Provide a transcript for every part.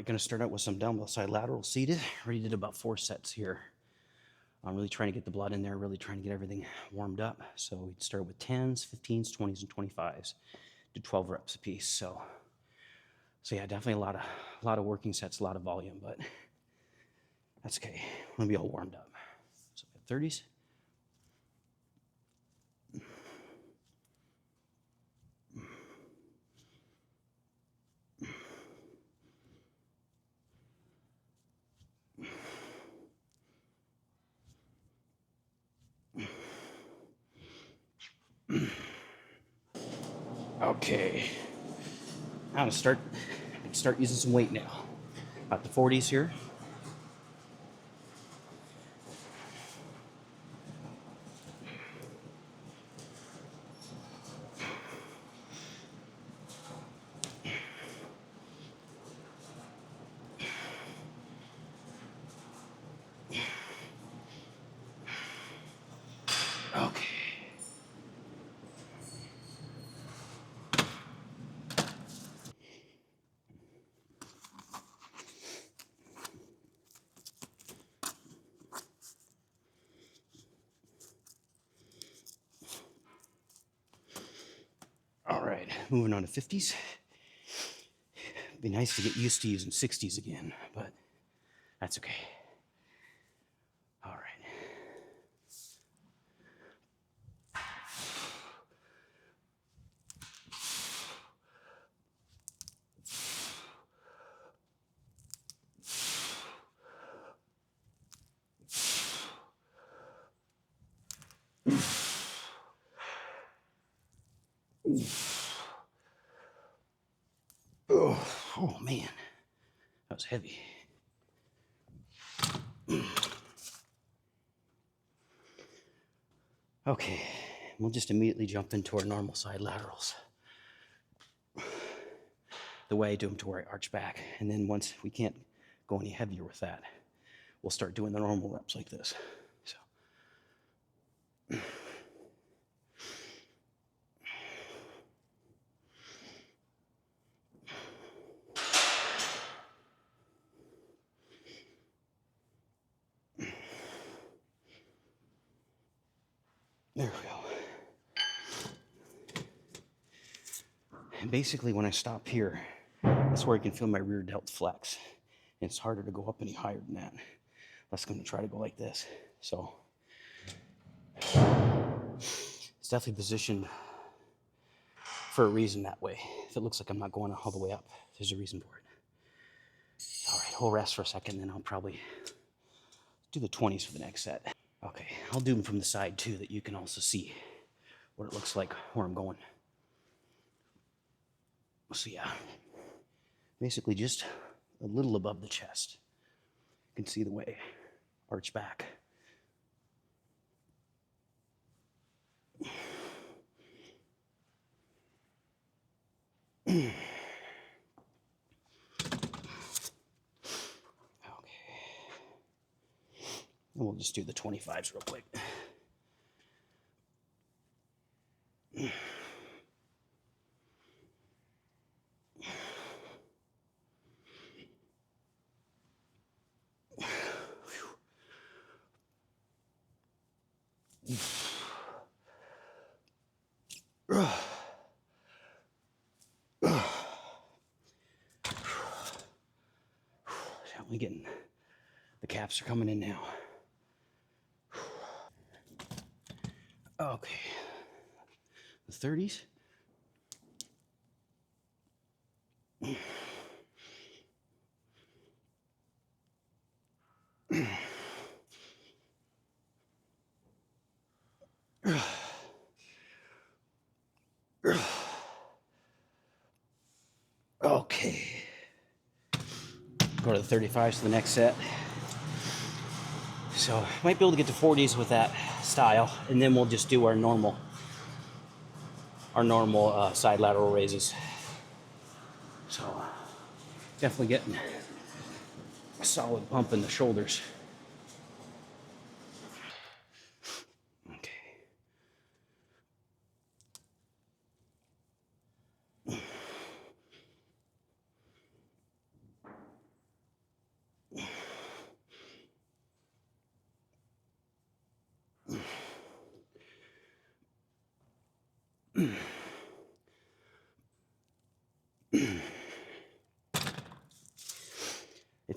right, gonna start out with some dumbbell side lateral seated. Already did about 4 sets here. I'm really trying to get the blood in there, really trying to get everything warmed up. So we start with 10s, 15s, 20s, and 25s. Do 12 reps a piece. So yeah, definitely a lot of working sets, a lot of volume, but that's okay. I'm gonna be all warmed up. So 30s. Okay. Now to start using some weight now. Got the 40s here. Okay. All right, moving on to 50s. Be nice to get used to using 60s again, but that's okay. All right. Oh man, that was heavy. Okay, we'll just immediately jump into our normal side laterals. The way I do them to where I arch back. And then once we can't go any heavier with that, we'll start doing the normal reps like this. So. There we go. And basically when I stop here, that's where I can feel my rear delt flex. And it's harder to go up any higher than that. That's going to try to go like this. So it's definitely positioned for a reason that way. If it looks like I'm not going all the way up, there's a reason for it. All right, we'll rest for a second, then I'll probably do the 20s for the next set. Okay, I'll do them from the side too, that you can also see what it looks like where I'm going. So yeah, basically just a little above the chest. You can see the way, arch back. Okay. And we'll just do the 25s real quick. Definitely getting, the caps are coming in now. Okay, the 30s. Okay. Go to the 35s for the next set. So might be able to get to 40s with that style, and then we'll just do our normal side lateral raises. So definitely getting a solid pump in the shoulders. Okay.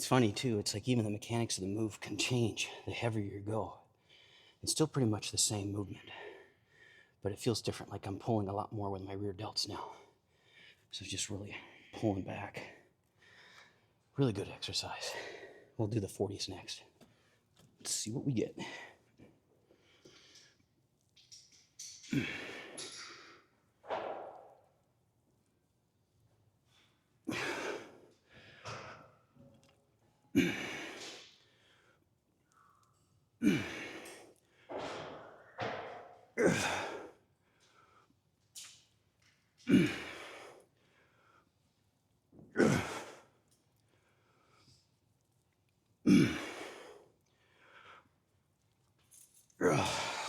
funny too. It's like even the mechanics of the move can change the heavier you go. It's still pretty much the same movement, but it feels different. Like I'm pulling a lot more with my rear delts now. So just really pulling back. Really good exercise. We'll do the 40s next. Let's see what we get.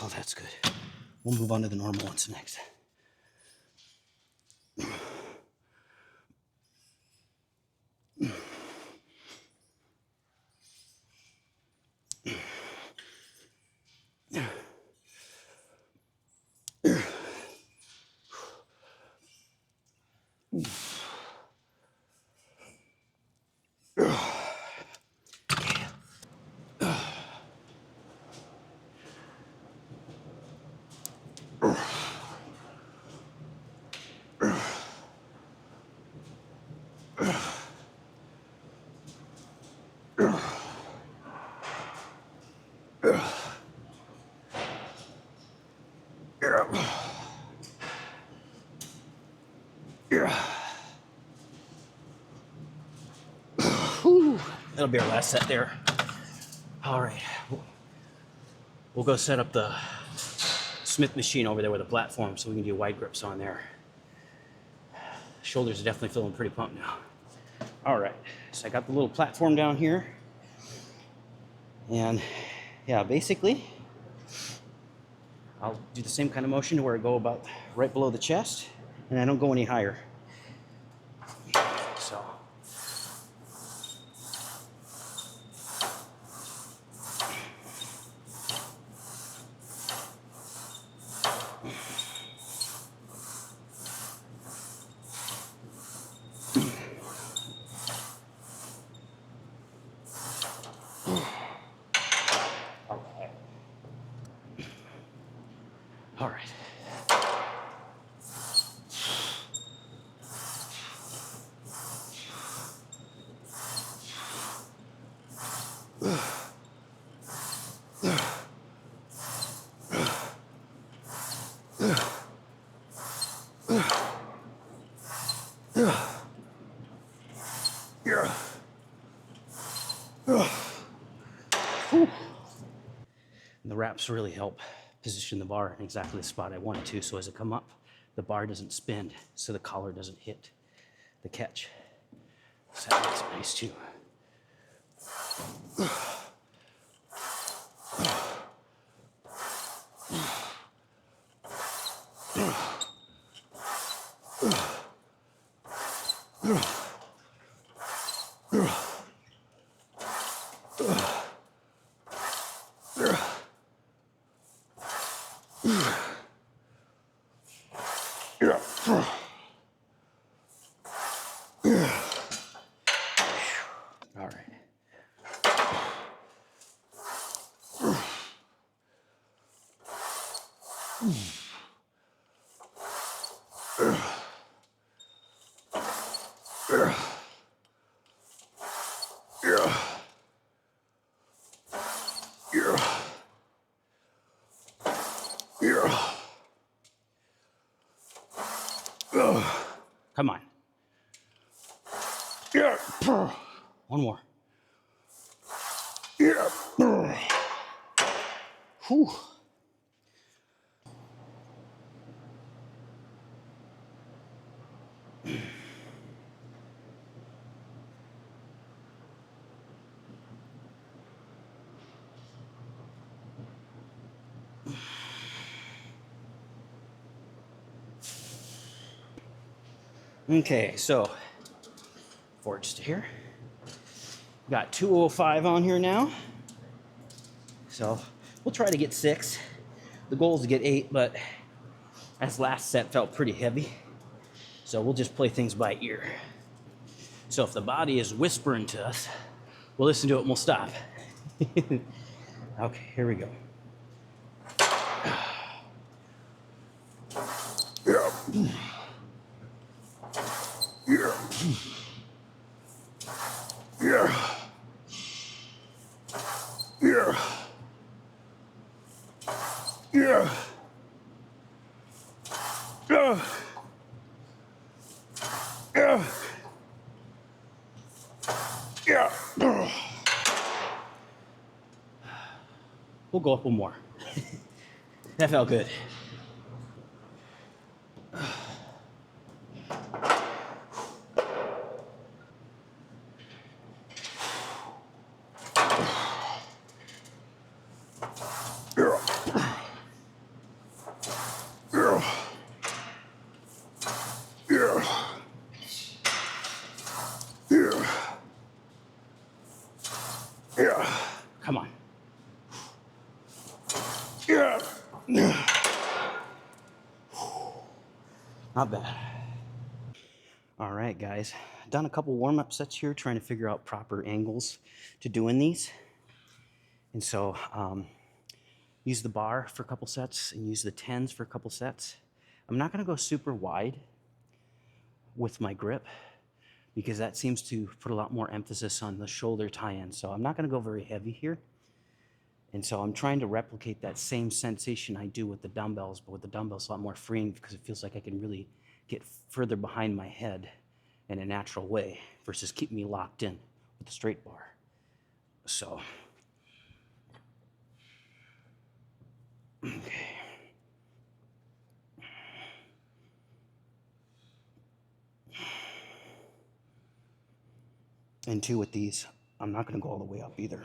Oh, that's good. We'll move on to the normal ones next. That'll be our last set there. All right, we'll go set up the Smith machine over there with a platform so we can do wide grips on there. Shoulders are definitely feeling pretty pumped now. All right, so I got the little platform down here. And yeah, basically, I'll do the same kind of motion where I go about right below the chest and I don't go any higher. So. All right. And the wraps really help position the bar in exactly the spot I want it to, so as I come up, the bar doesn't spin, so the collar doesn't hit the catch. So that makes it nice too. All right. Come on. One more. Whew. Okay, so forge to here. Got 205 on here now. So we'll try to get 6. The goal is to get 8, but this last set felt pretty heavy. So we'll just play things by ear. So if the body is whispering to us, We'll listen to it and we'll stop. Okay, here we go. Yeah. Yeah. Yeah. Yeah. Yeah. Yeah. Yeah. Yeah. We'll go up one more. That felt good. Yeah. Yeah. Yeah. Yeah. Yeah. Come on. Yeah. Not bad. All right, guys. Done a couple warm-up sets here, trying to figure out proper angles to doing these. And so, use the bar for a couple sets and use the 10s for a couple sets. I'm not going to go super wide with my grip because that seems to put a lot more emphasis on the shoulder tie-in. So I'm not going to go very heavy here. And so I'm trying to replicate that same sensation I do with the dumbbells, but with the dumbbells a lot more freeing because it feels like I can really get further behind my head in a natural way versus keep me locked in with the straight bar. So, okay. And two, with these, I'm not going to go all the way up either.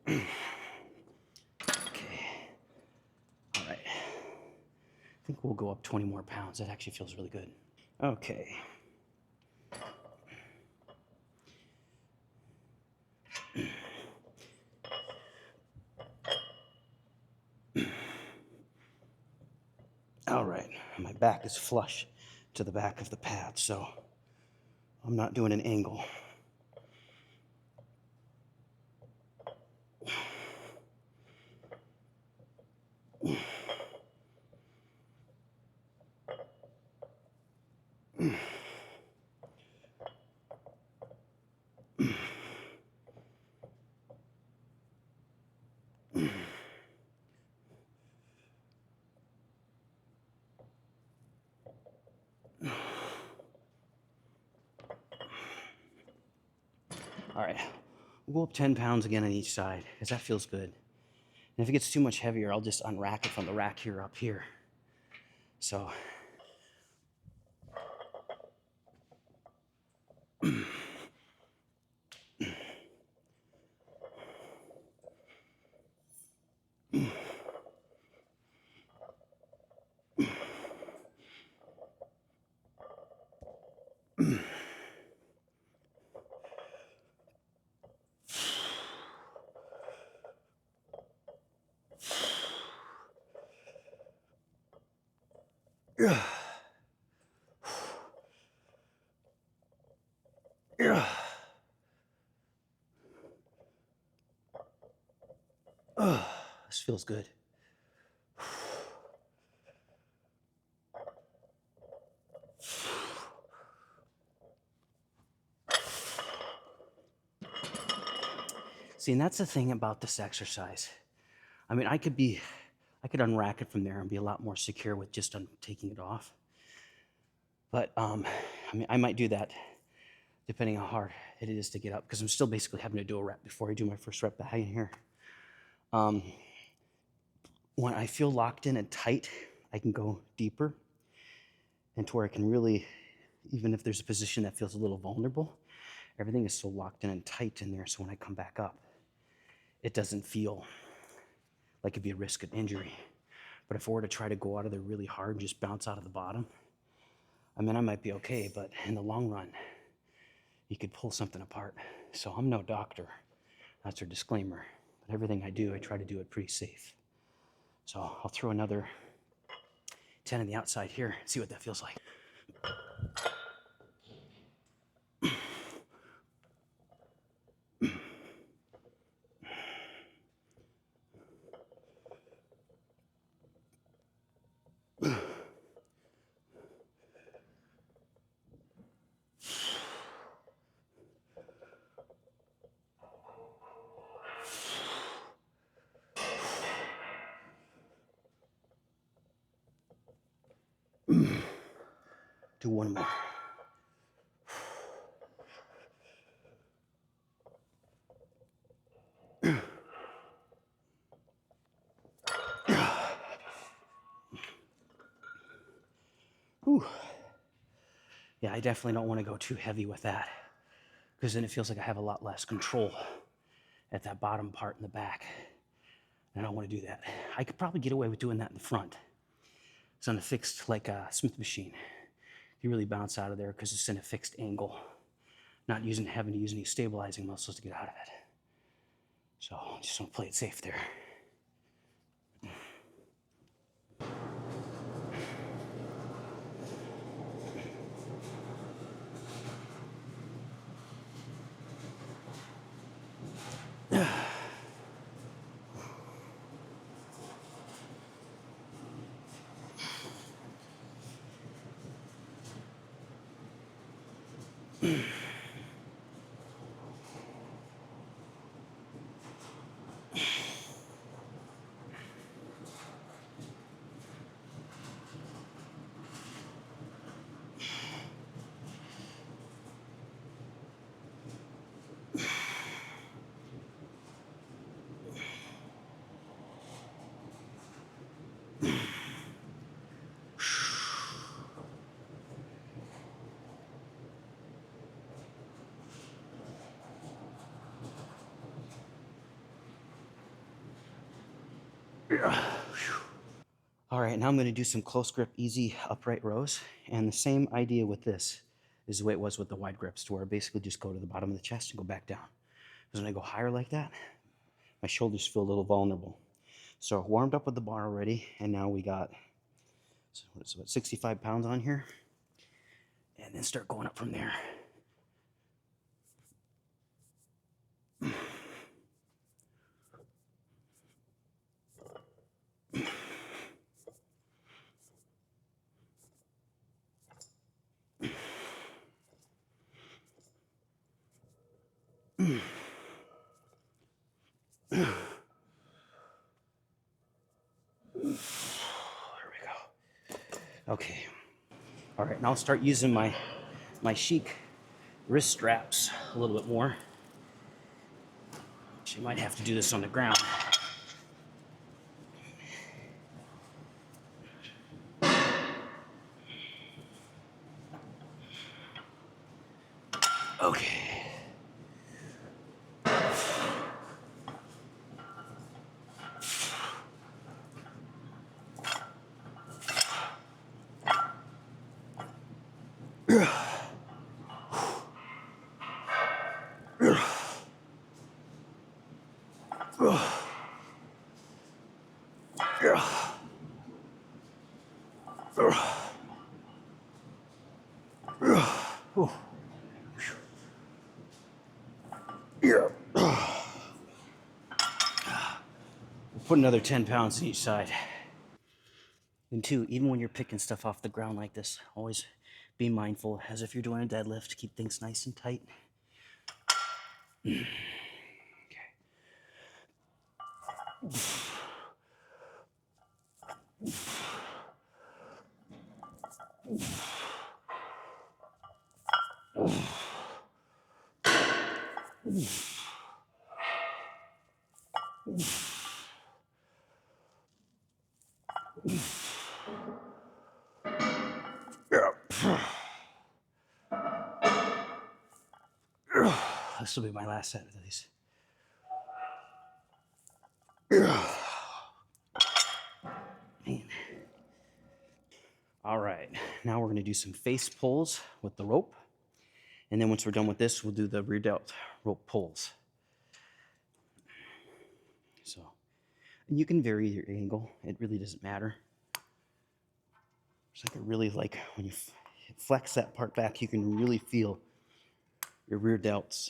Okay. All right. I think we'll go up 20 more pounds. That actually feels really good. Okay. All right. My back is flush to the back of the pad, so I'm not doing an angle. All right, we'll go up 10 pounds again on each side because that feels good. And if it gets too much heavier, I'll just unrack it from the rack here up here. So, Yeah. Yeah. this feels good. See, and that's the thing about this exercise. I mean, I could unrack it from there and be a lot more secure with just taking it off. But I mean, I might do that depending on how hard it is to get up because I'm still basically having to do a rep before I do my first rep back in here. When I feel locked in and tight, I can go deeper and to where I can really, even if there's a position that feels a little vulnerable, everything is so locked in and tight in there. So when I come back up, it doesn't feel like it'd be a risk of injury. But if I were to try to go out of there really hard and just bounce out of the bottom, I mean, I might be okay, but in the long run, you could pull something apart. So I'm no doctor. That's our disclaimer. But everything I do, I try to do it pretty safe. So I'll throw another 10 on the outside here, see what that feels like. Do one more. Whew. Yeah, I definitely don't want to go too heavy with that, because then it feels like I have a lot less control at that bottom part in the back. And I don't want to do that. I could probably get away with doing that in the front. It's on a fixed, like a Smith machine. You really bounce out of there because it's in a fixed angle. Not having to use any stabilizing muscles to get out of it. So I just want to play it safe there. All right, now I'm going to do some close grip, easy upright rows. And the same idea with this is the way it was with the wide grips, to where I basically just go to the bottom of the chest and go back down. Because when I go higher like that, my shoulders feel a little vulnerable. So warmed up with the bar already, and now we got, so what is it, about 65 pounds on here. And then start going up from there. There we go. Okay. All right, now I'll start using my chic wrist straps a little bit more. She might have to do this on the ground. Okay. Put another 10 pounds on each side. And two, even when you're picking stuff off the ground like this, always be mindful, as if you're doing a deadlift, keep things nice and tight. Okay. This will be my last set of these. Man. All right, now we're gonna do some face pulls with the rope. And then once we're done with this, we'll do the rear delt rope pulls. So, and you can vary your angle. It really doesn't matter. It's like really when you flex that part back, you can really feel your rear delts.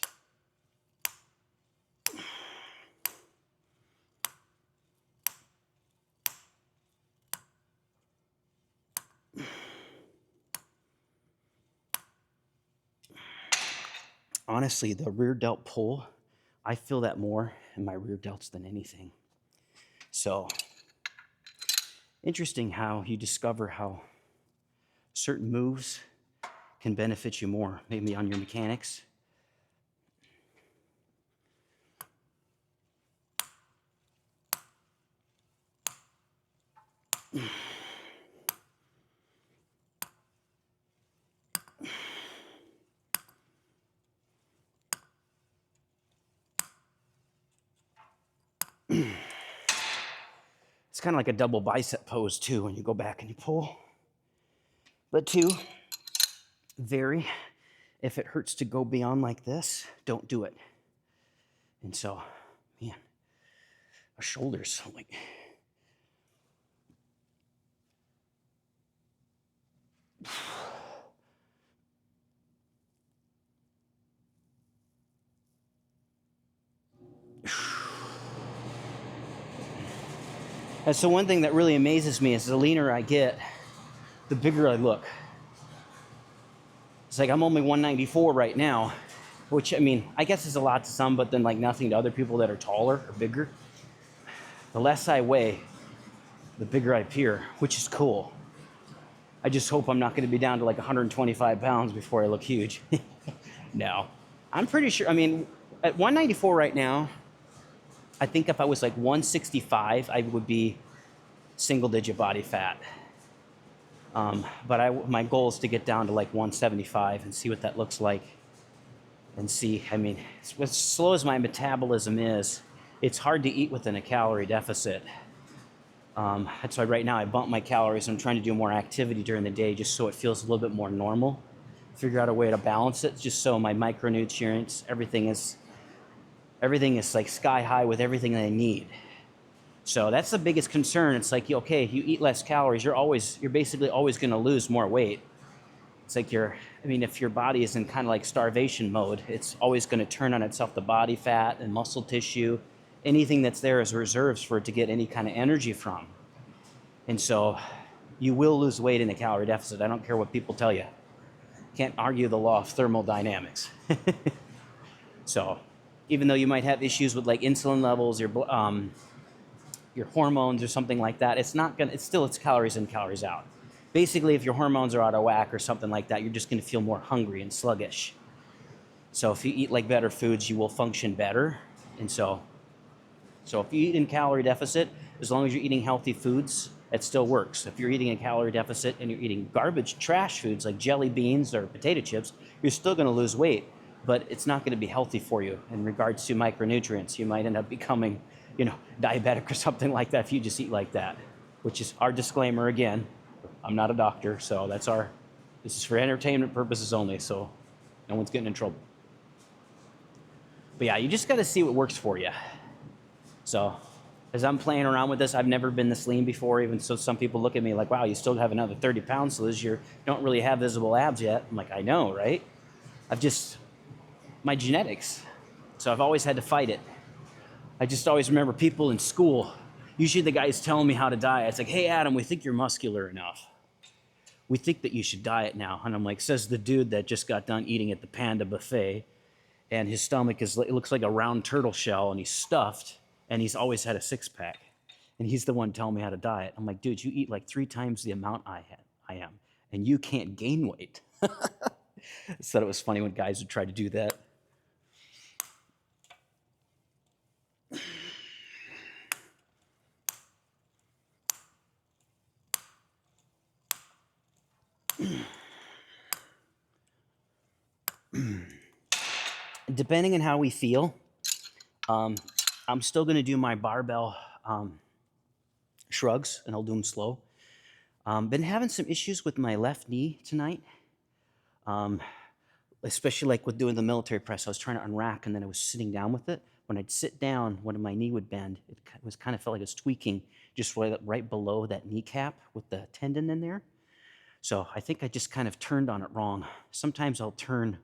Honestly, the rear delt pull, I feel that more in my rear delts than anything. So, interesting how you discover how certain moves can benefit you more, maybe on your mechanics. It's kind of like a double bicep pose too when you go back and you pull. But two, vary. If it hurts to go beyond like this, don't do it. And so, man, my shoulders, like, and so one thing that really amazes me is the leaner I get, the bigger I look. It's like I'm only 194 right now, which, I mean, I guess is a lot to some, but then like nothing to other people that are taller or bigger. The less I weigh, the bigger I appear, which is cool. I just hope I'm not going to be down to like 125 pounds before I look huge. No, I'm pretty sure. I mean, at 194 right now, I think if I was like 165, I would be single digit body fat. But my goal is to get down to like 175 and see what that looks like. And see, I mean, as slow as my metabolism is, it's hard to eat within a calorie deficit. That's why right now I bump my calories. I'm trying to do more activity during the day just so it feels a little bit more normal. Figure out a way to balance it just so my micronutrients, everything is like sky high with everything that I need. So that's the biggest concern. It's like, okay, if you eat less calories, you're basically always going to lose more weight. It's like if your body is in kind of like starvation mode, it's always going to turn on itself the body fat and muscle tissue. Anything that's there as reserves for it to get any kind of energy from. And so you will lose weight in a calorie deficit. I don't care what people tell you. Can't argue the law of thermodynamics. So even though you might have issues with like insulin levels, your hormones or something like that, it's calories in, calories out. Basically, if your hormones are out of whack or something like that, you're just going to feel more hungry and sluggish. So if you eat like better foods, you will function better. And so if you eat in calorie deficit, as long as you're eating healthy foods, it still works. If you're eating in calorie deficit and you're eating garbage, trash foods like jelly beans or potato chips, you're still going to lose weight, but it's not going to be healthy for you in regards to micronutrients. You might end up becoming, diabetic or something like that if you just eat like that, which is our disclaimer again. I'm not a doctor, so this is for entertainment purposes only, so no one's getting in trouble. But yeah, you just got to see what works for you. So as I'm playing around with this, I've never been this lean before, even so some people look at me like, wow, you still have another 30 pounds to lose. You don't really have visible abs yet. I'm like, I know, right? My genetics. So I've always had to fight it. I just always remember people in school, usually the guys telling me how to diet. It's like, hey, Adam, we think you're muscular enough. We think that you should diet now. And I'm like, says the dude that just got done eating at the Panda buffet, and his stomach it looks like a round turtle shell, and he's stuffed, and he's always had a six-pack. And he's the one telling me how to diet. I'm like, dude, you eat like 3 times the amount I am, and you can't gain weight. I thought it was funny when guys would try to do that. Depending on how we feel, I'm still going to do my barbell shrugs, and I'll do them slow. Been having some issues with my left knee tonight. Especially like with doing the military press. I was trying to unrack and then I was sitting down with it. When I'd sit down, when my knee would bend, it was kind of felt like it was tweaking just right below that kneecap with the tendon in there. So I think I just kind of turned on it wrong. Sometimes I'll turn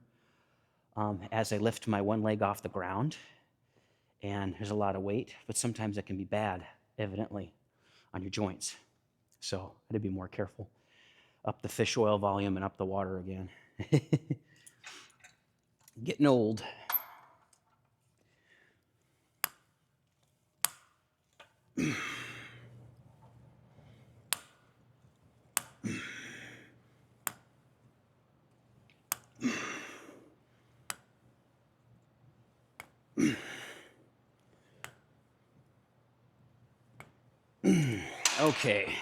as I lift my one leg off the ground and there's a lot of weight, but sometimes that can be bad, evidently, on your joints. So I had to be more careful. Up the fish oil volume and up the water again. Getting old. Okay.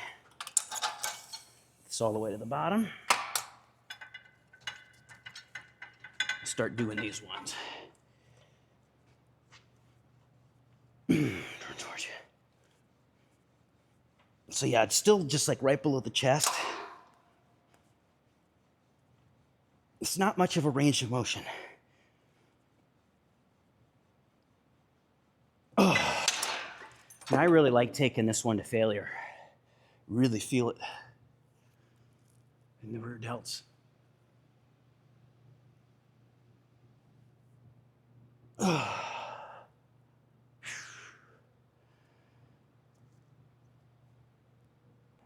It's all the way to the bottom. Start doing these ones. Turn towards you. So yeah, it's still just like right below the chest. It's not much of a range of motion. Oh. And I really like taking this one to failure. Really feel it in the rear delts.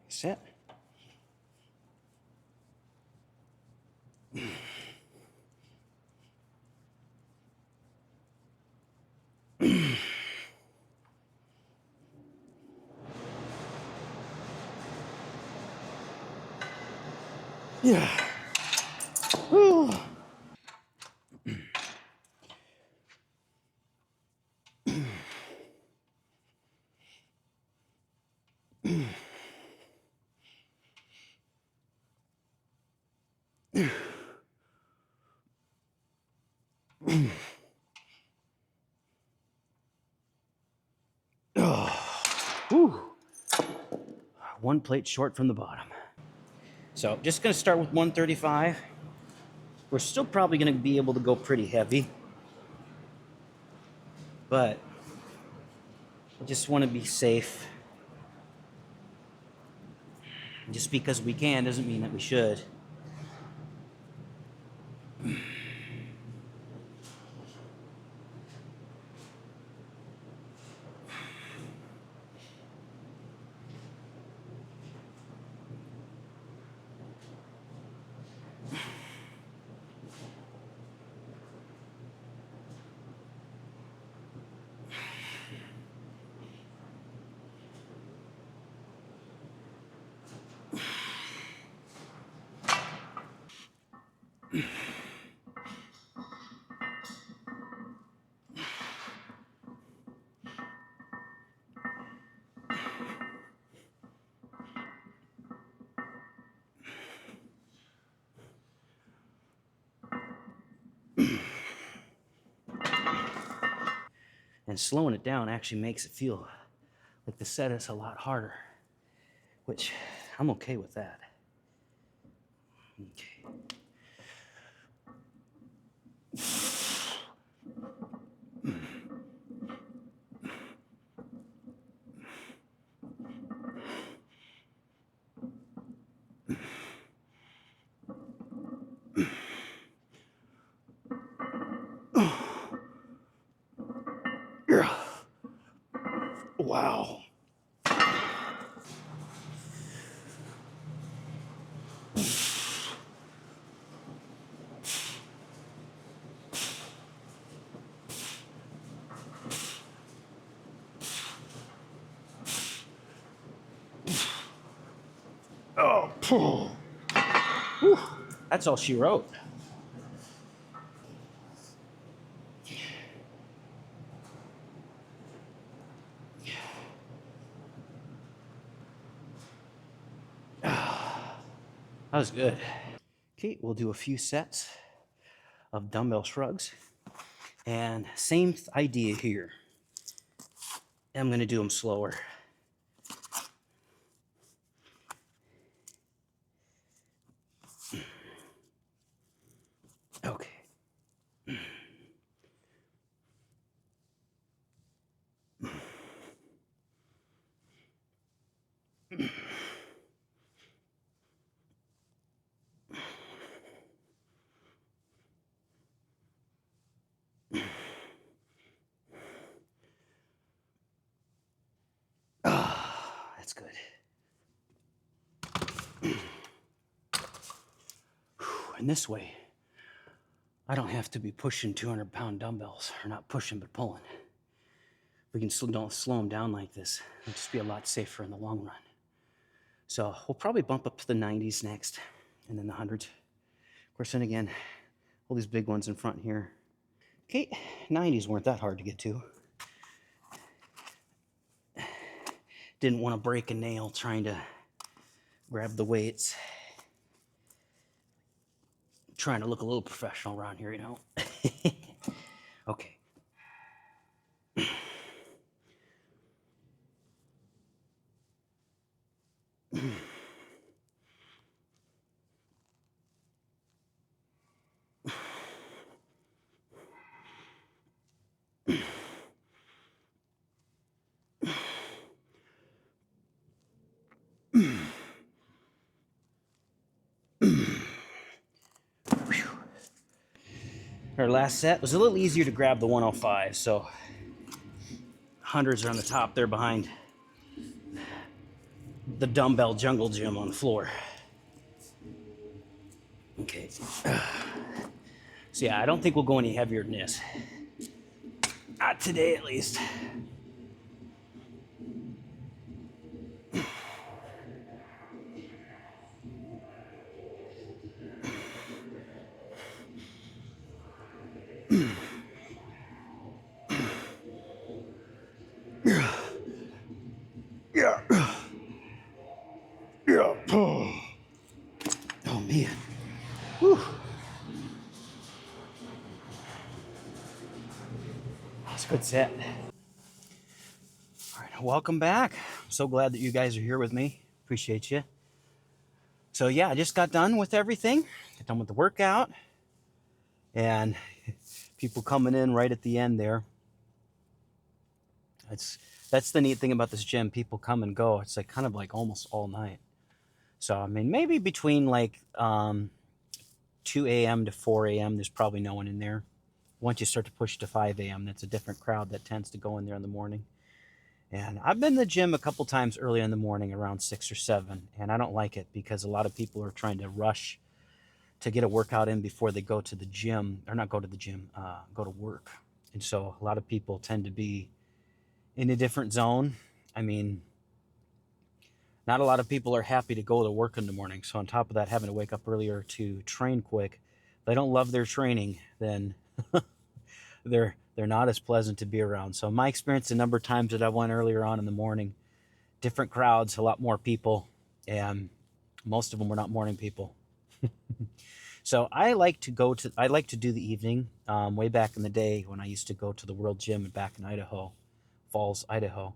Set. Yeah. Whew. Whew. One plate short from the bottom. So just gonna start with 135. We're still probably gonna be able to go pretty heavy, but I just wanna be safe. Just because we can doesn't mean that we should. And slowing it down actually makes it feel like the set is a lot harder, which I'm okay with that. Okay. Wow. Oh, whew. That's all she wrote. That was good. Okay, we'll do a few sets of dumbbell shrugs. And same idea here. I'm gonna do them slower. Okay. Ah, that's good. And this way, I don't have to be pushing 200-pound dumbbells, or not pushing, but pulling. We can don't slow them down like this. It'll just be a lot safer in the long run. So we'll probably bump up to the 90s next, and then the 100s. Of course, then again, all these big ones in front here. Okay, 90s weren't that hard to get to. Didn't want to break a nail trying to grab the weights. Trying to look a little professional around here, you know. Okay. Our last set was a little easier to grab the 105, so 100s are on the top there behind the dumbbell jungle gym on the floor. Okay. So yeah, I don't think we'll go any heavier than this. Not today, at least. Yeah. Yeah. Yeah. Oh man. Whew. That's a good set. All right, welcome back. I'm so glad that you guys are here with me. Appreciate you. So yeah, I just got done with everything. Got done with the workout. And people coming in right at the end there. That's the neat thing about this gym. People come and go. It's like kind of like almost all night. So I mean, maybe between like 2 a.m. to 4 a.m. there's probably no one in there. Once you start to push to 5 a.m., that's a different crowd that tends to go in there in the morning. And I've been to the gym a couple times early in the morning around 6 or 7, and I don't like it because a lot of people are trying to rush to get a workout in before they go to the gym, or not go to the gym, go to work. And so a lot of people tend to be in a different zone. I mean, not a lot of people are happy to go to work in the morning. So on top of that, having to wake up earlier to train quick, if they don't love their training, then they're not as pleasant to be around. So my experience, the number of times that I went earlier on in the morning, different crowds, a lot more people, and most of them were not morning people. So I like to do the evening. Way back in the day when I used to go to the World Gym back in Idaho, Falls, Idaho,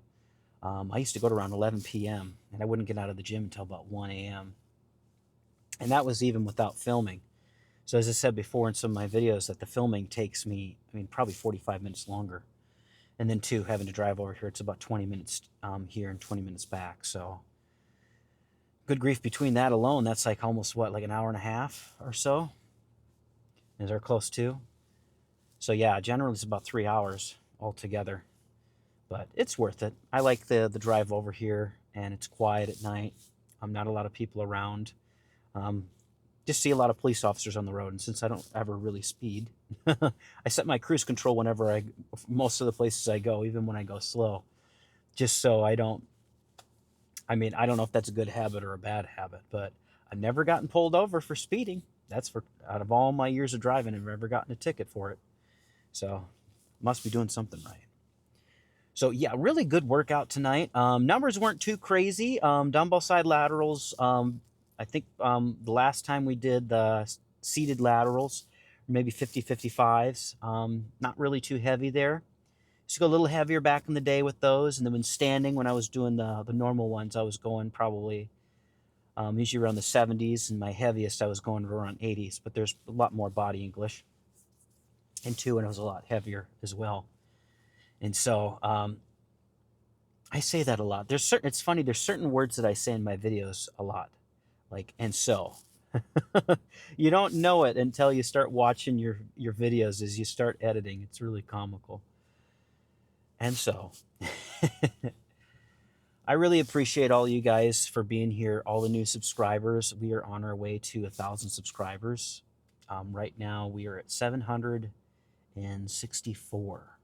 I used to go to around 11 p.m. and I wouldn't get out of the gym until about 1 a.m. And that was even without filming. So as I said before in some of my videos, that the filming takes me, probably 45 minutes longer. And then too, having to drive over here, it's about 20 minutes here and 20 minutes back. So good grief, between that alone, that's like almost like an hour and a half or so. Is there close to? So yeah, generally it's about 3 hours altogether. But it's worth it. I like the drive over here, and it's quiet at night. Not a lot of people around. Just see a lot of police officers on the road, and since I don't ever really speed, I set my cruise control whenever most of the places I go, even when I go slow, just so I don't, I don't know if that's a good habit or a bad habit, but I've never gotten pulled over for speeding. That's out of all my years of driving, I've never gotten a ticket for it. So must be doing something right. So yeah, really good workout tonight. Numbers weren't too crazy. Dumbbell side laterals, I think the last time we did the seated laterals, maybe 50-55s, not really too heavy there. Used to go a little heavier back in the day with those. And then when standing, when I was doing the normal ones, I was going probably usually around the 70s, and my heaviest I was going around 80s, but there's a lot more body English. And two, and it was a lot heavier as well. And so I say that a lot. It's funny, there's certain words that I say in my videos a lot, like, and so. You don't know it until you start watching your videos as you start editing. It's really comical. And so, I really appreciate all you guys for being here, all the new subscribers. We are on our way to 1,000 subscribers. Right now, we are at 764.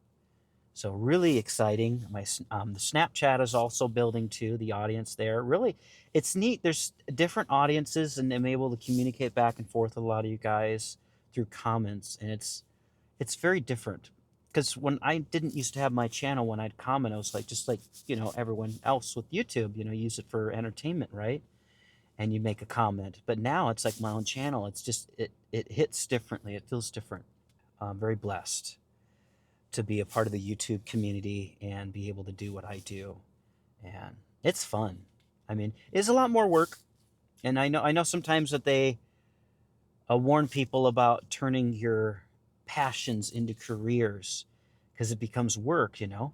So really exciting. The Snapchat is also building too, the audience there. Really, it's neat. There's different audiences, and I'm able to communicate back and forth with a lot of you guys through comments, and it's very different. Because when I didn't used to have my channel, when I'd comment, I was like, just like, you know, everyone else with YouTube, you know, use it for entertainment, right? And you make a comment. But now it's like my own channel. It's just, it hits differently. It feels different. I'm very blessed to be a part of the YouTube community and be able to do what I do. And it's fun. I mean, it's a lot more work. And I know sometimes that they warn people about turning your passions into careers because it becomes work, you know.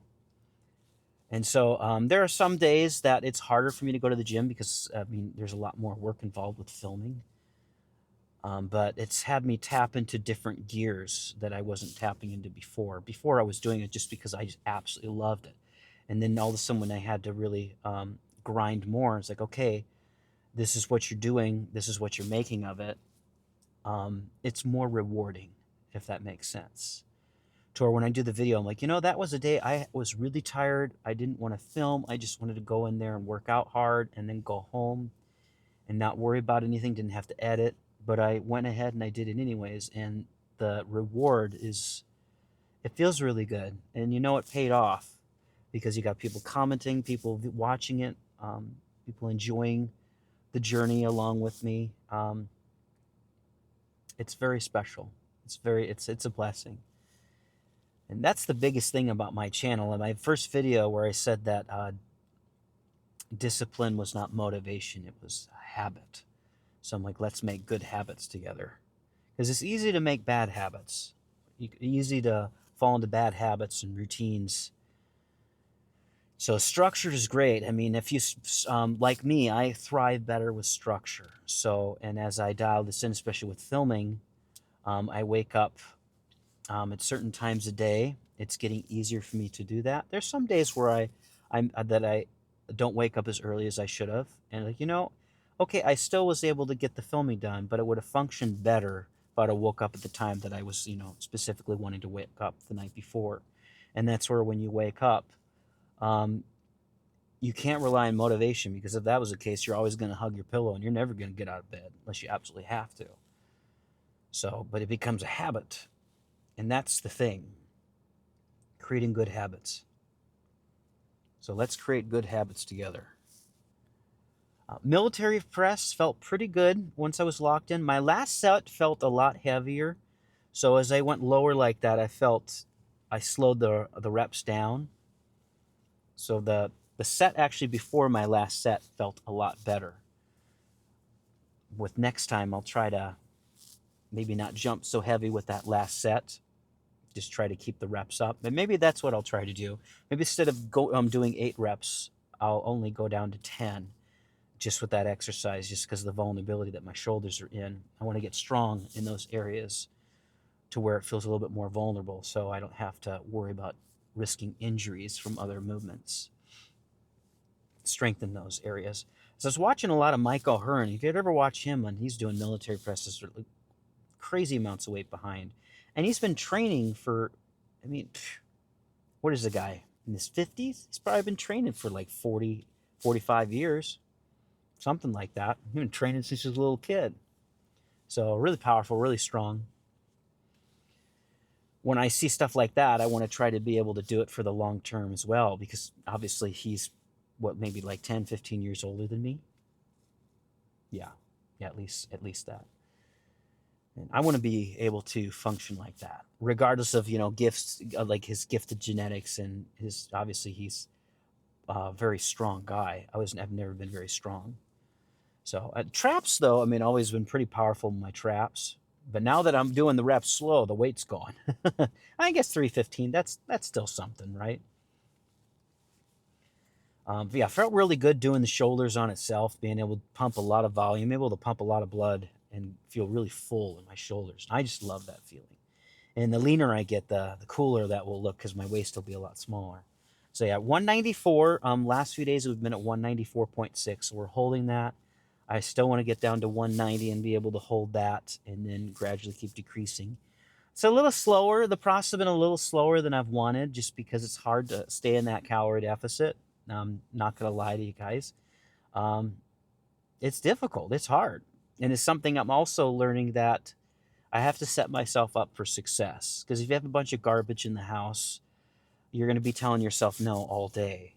And so there are some days that it's harder for me to go to the gym because, I mean, there's a lot more work involved with filming. But it's had me tap into different gears that I wasn't tapping into before. Before I was doing it just because I just absolutely loved it. And then all of a sudden when I had to really grind more, it's like, okay, this is what you're doing. This is what you're making of it. It's more rewarding, if that makes sense. To where when I do the video, I'm like, you know, that was a day I was really tired. I didn't want to film. I just wanted to go in there and work out hard and then go home and not worry about anything. Didn't have to edit. But I went ahead and I did it anyways, and the reward is, it feels really good. And you know it paid off because you got people commenting, people watching it, people enjoying the journey along with me. It's very special. It's a blessing. And that's the biggest thing about my channel. In my first video where I said that discipline was not motivation, it was a habit. So I'm like, let's make good habits together. Because it's easy to make bad habits. Easy to fall into bad habits and routines. So structure is great. I mean, if you, like me, I thrive better with structure. So, and as I dial this in, especially with filming, I wake up at certain times a day. It's getting easier for me to do that. There's some days where I don't wake up as early as I should have. And like, you know, okay, I still was able to get the filming done, but it would have functioned better if I'd have woke up at the time that I was, you know, specifically wanting to wake up the night before. And that's where when you wake up, you can't rely on motivation, because if that was the case, you're always going to hug your pillow and you're never going to get out of bed unless you absolutely have to. So, but it becomes a habit. And that's the thing, creating good habits. So let's create good habits together. Military press felt pretty good once I was locked in. My last set felt a lot heavier. So as I went lower like that, I slowed the reps down. So the set actually before my last set felt a lot better. With next time, I'll try to maybe not jump so heavy with that last set. Just try to keep the reps up. And maybe that's what I'll try to do. Maybe instead of doing 8 reps, I'll only go down to 10. Just with that exercise, just because of the vulnerability that my shoulders are in. I want to get strong in those areas to where it feels a little bit more vulnerable, so I don't have to worry about risking injuries from other movements. Strengthen those areas. So I was watching a lot of Mike O'Hearn. If you'd ever watch him when he's doing military presses, crazy amounts of weight behind. And he's been training for, I mean, what is the guy? In his 50s? He's probably been training for like 40, 45 years. Something like that. He's been training since he was a little kid. So really powerful, really strong. When I see stuff like that, I want to try to be able to do it for the long term as well, because obviously he's, what, maybe like 10, 15 years older than me? Yeah, at least that. And I want to be able to function like that, regardless of, you know, gifts, like his gifted genetics, and his, obviously he's a very strong guy. I've never been very strong. So traps, though, I mean, always been pretty powerful in my traps. But now that I'm doing the reps slow, the weight's gone. I guess 315, that's still something, right? But yeah, felt really good doing the shoulders on itself, being able to pump a lot of volume, able to pump a lot of blood and feel really full in my shoulders. I just love that feeling. And the leaner I get, the cooler that will look, because my waist will be a lot smaller. So yeah, 194. Last few days we've been at 194.6. So we're holding that. I still want to get down to 190 and be able to hold that, and then gradually keep decreasing. It's a little slower. The process has been a little slower than I've wanted, just because it's hard to stay in that calorie deficit. I'm not going to lie to you guys. It's difficult. It's hard. And it's something I'm also learning, that I have to set myself up for success. Because if you have a bunch of garbage in the house, you're going to be telling yourself no all day.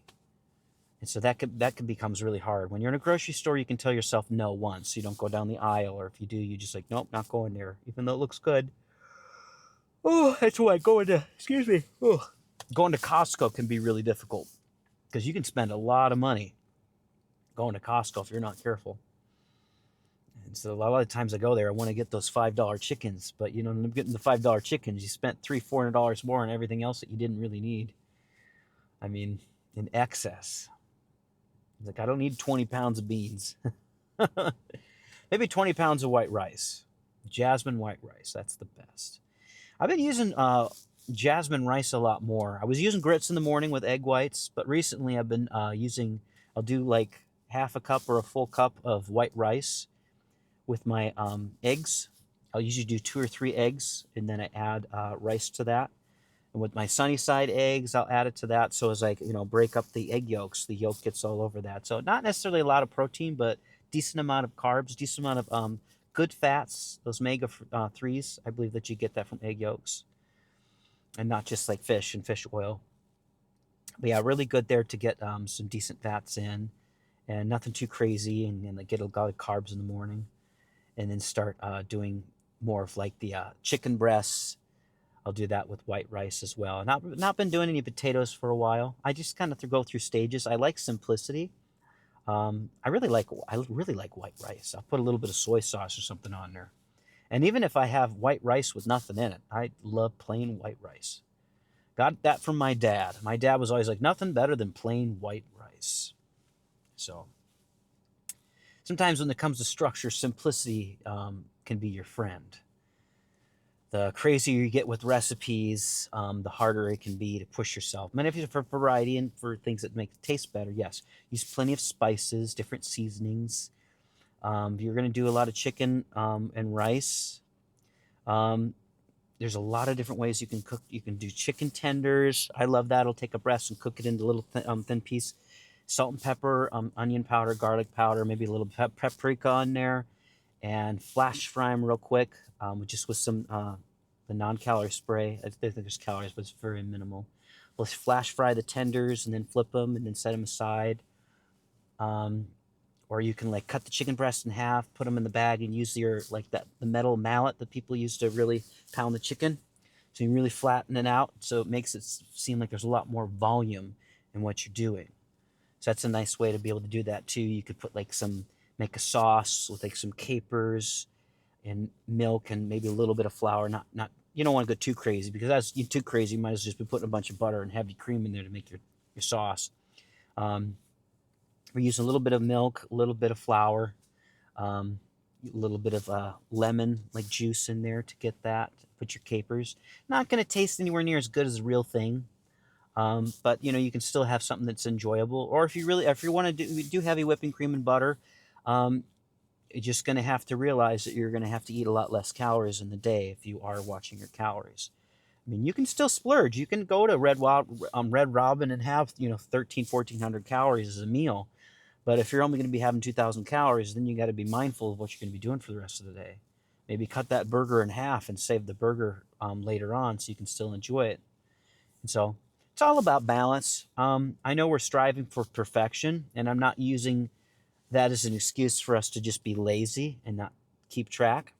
And so that becomes really hard. When you're in a grocery store, you can tell yourself no once. You don't go down the aisle, or if you do, you just like, nope, not going there, even though it looks good. Oh, that's why going to Costco can be really difficult, because you can spend a lot of money going to Costco if you're not careful. And so a lot of times I go there, I want to get those $5 chickens, but you know, when I'm getting the $5 chickens, you spent $300-$400 more on everything else that you didn't really need. I mean, in excess. Like, I don't need 20 pounds of beans. Maybe 20 pounds of white rice. Jasmine white rice, that's the best. I've been using jasmine rice a lot more. I was using grits in the morning with egg whites, but recently I've been I'll do like half a cup or a full cup of white rice with my eggs. I'll usually do 2 or 3 eggs, and then I add rice to that. And with my sunny side eggs, I'll add it to that. So as I, break up the egg yolks, the yolk gets all over that. So not necessarily a lot of protein, but decent amount of carbs, decent amount of good fats, those omega 3s. I believe that you get that from egg yolks, and not just like fish and fish oil. But yeah, really good there to get some decent fats in, and nothing too crazy, and get a lot of carbs in the morning. And then start doing more of like the chicken breasts. I'll do that with white rice as well. Not been doing any potatoes for a while. I just kind of go through stages. I like simplicity. I really like white rice. I'll put a little bit of soy sauce or something on there. And even if I have white rice with nothing in it, I love plain white rice. Got that from my dad. My dad was always like, nothing better than plain white rice. So sometimes when it comes to structure, simplicity can be your friend. The crazier you get with recipes, the harder it can be to push yourself. Many of you, for variety and for things that make it taste better, yes, use plenty of spices, different seasonings. If you're going to do a lot of chicken and rice, there's a lot of different ways you can cook. You can do chicken tenders. I love that. I'll take a breast and cook it into little thin piece. Salt and pepper, onion powder, garlic powder, maybe a little paprika on there, and flash fry them real quick, just with some the non-calorie spray. I think there's calories, but it's very minimal. We'll flash fry the tenders and then flip them and then set them aside. Or you can like cut the chicken breast in half, put them in the bag, and use the metal mallet that people use to really pound the chicken. So you really flatten it out, so it makes it seem like there's a lot more volume in what you're doing. So that's a nice way to be able to do that too. You could put make a sauce with like some capers and milk and maybe a little bit of flour. Not you don't want to go too crazy, because that's too crazy. You might as well just be putting a bunch of butter and heavy cream in there to make your sauce. We're using a little bit of milk, a little bit of flour, a little bit of lemon like juice in there to get that. Put your capers. Not going to taste anywhere near as good as the real thing. But you can still have something that's enjoyable. Or if you want to do heavy whipping cream and butter, you're just going to have to realize that you're going to have to eat a lot less calories in the day if you are watching your calories. I mean, you can still splurge. You can go to Red Robin and have 1,400 calories as a meal. But if you're only going to be having 2,000 calories, then you got to be mindful of what you're going to be doing for the rest of the day. Maybe cut that burger in half and save the burger later on, so you can still enjoy it. And so it's all about balance. I know we're striving for perfection, and I'm not using that as an excuse for us to just be lazy and not keep track.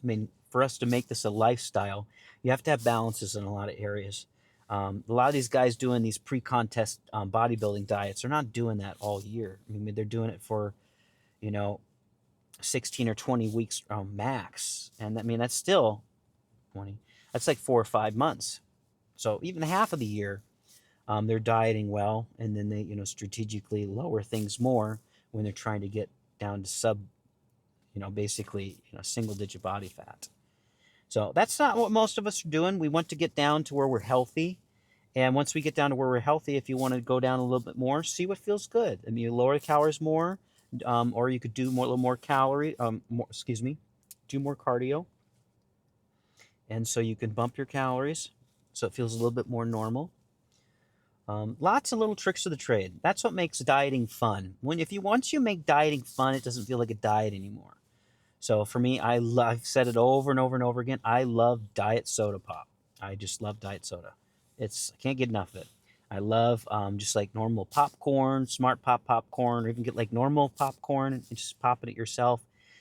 I mean, for us to make this a lifestyle, you have to have balances in a lot of areas. A lot of these guys doing these pre-contest bodybuilding diets are not doing that all year. I mean, they're doing it for, you know, 16 or 20 weeks max. And I mean, that's still 20. That's like 4 or 5 months. So even half of the year, they're dieting well, and then they, strategically lower things more when they're trying to get down to basically, single-digit body fat. So that's not what most of us are doing. We want to get down to where we're healthy. And once we get down to where we're healthy, if you want to go down a little bit more, see what feels good. I mean, you lower the calories more, or you could do a little more do more cardio. And so you can bump your calories so it feels a little bit more normal. Lots of little tricks of the trade. That's what makes dieting fun. Once you make dieting fun, it doesn't feel like a diet anymore. So for me, I've said it over and over and over again. I love diet soda pop. I just love diet soda. I can't get enough of it. I love just like normal popcorn, Smart Pop popcorn, or even get like normal popcorn and just pop it yourself.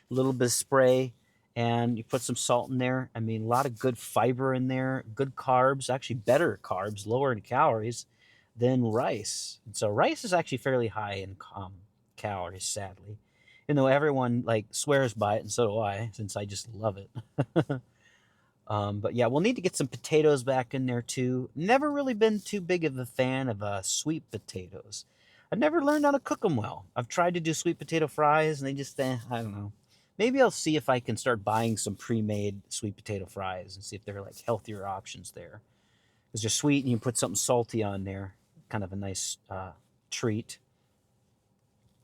A little bit of spray, and you put some salt in there. I mean, a lot of good fiber in there, good carbs, actually better carbs, lower in calories than rice. And so rice is actually fairly high in calories, sadly. Even though everyone like swears by it, and so do I, since I just love it. But yeah, we'll need to get some potatoes back in there too. Never really been too big of a fan of sweet potatoes. I've never learned how to cook them well. I've tried to do sweet potato fries, and they just, I don't know. Maybe I'll see if I can start buying some pre-made sweet potato fries and see if there are like healthier options there. Because they're sweet and you put something salty on there. Kind of a nice treat.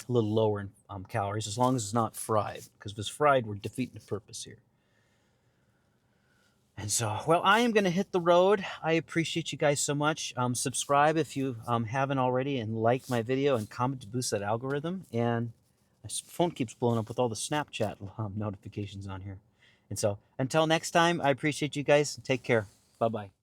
A little lower in calories, as long as it's not fried. Because if it's fried, we're defeating the purpose here. And so, well, I am going to hit the road. I appreciate you guys so much. Subscribe if you haven't already, and like my video, and comment to boost that algorithm. And my phone keeps blowing up with all the Snapchat notifications on here. And so, until next time, I appreciate you guys. Take care. Bye-bye.